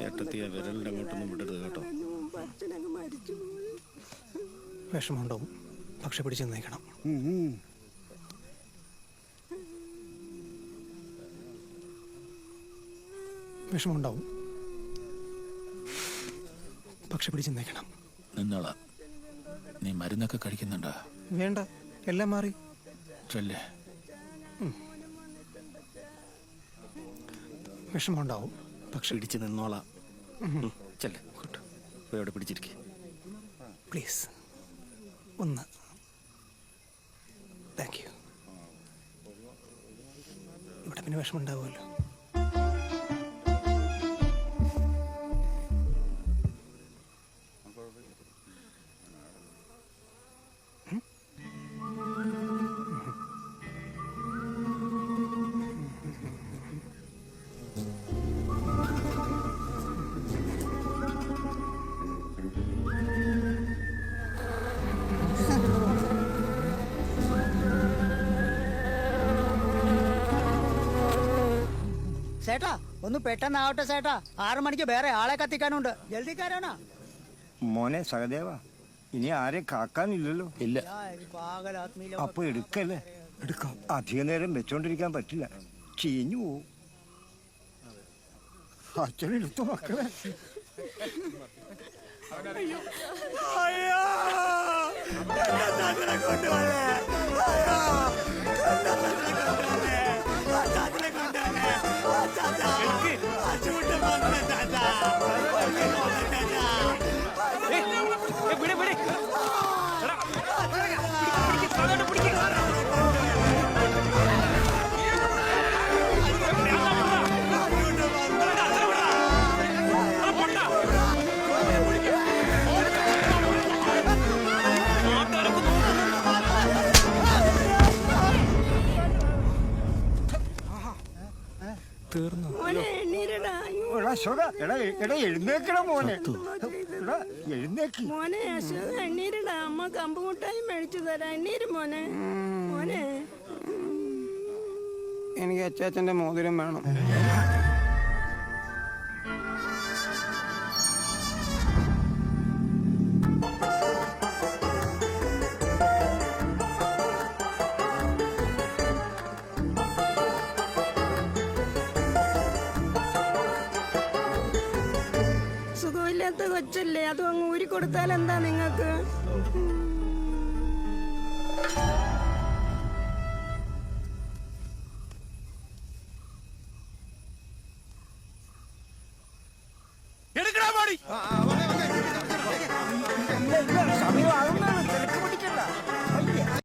ഏട്ടത്തിയെ വിരലിൻ്റെ അങ്ങോട്ടൊന്നും വിടരുത് കേട്ടോ. വിഷമമുണ്ടാവും, പക്ഷെ പിടിച്ച് നയിക്കണം. വിഷമമുണ്ടാവും, പക്ഷെ പിടിച്ച് നയിക്കണം. നിന്നോളാം. നീ മരുന്നൊക്കെ കഴിക്കുന്നുണ്ടോ? വേണ്ട, എല്ലാം മാറി. ചൊല്ലേ. വിഷമമുണ്ടാവും, പക്ഷെ പിടിച്ച് നിന്നോളാം. ചെല്ലേ പോയി അവിടെ പിടിച്ചിരിക്കേ. പ്ലീസ് ഒന്ന്. Thank you. ഇവിടെ പിന്നെ വിഷമമുണ്ടാവുമല്ലോ. ചേട്ടാ ഒന്ന് പെട്ടെന്നാവട്ടെ ചേട്ടാ, 6 മണിക്ക് വേറെ ആളെ കത്തിക്കാനുണ്ട്. ജൽദിക്കാരാണോ? മോനെ സഹദേവ, ഇനി ആരെ കാക്കാനില്ലല്ലോ. ഇല്ല. അപ്പൊ എടുക്കല്ലേ? എടുക്കാം. അധിക നേരം വെച്ചോണ്ടിരിക്കാൻ പറ്റില്ല, ചീഞ്ഞു പോവും. അച്ഛനെടുത്തു മക്കളെ. എഴുന്നേക്കണം മോനെ, എഴുന്നേക്ക് മോനെ. എണ്ണീരിടാ, അമ്മ കമ്പുമുട്ടായി മേടിച്ചു തരാം. എണ്ണീര് മോനെ. മോനെ, എനിക്ക് അച്ചാച്ചൻ്റെ മോതിരം വേണം. സുഖമില്ലാത്ത കൊച്ചല്ലേ, അതും അങ്ങ് ഊരി കൊടുത്താൽ എന്താ നിങ്ങൾക്ക്? സമയം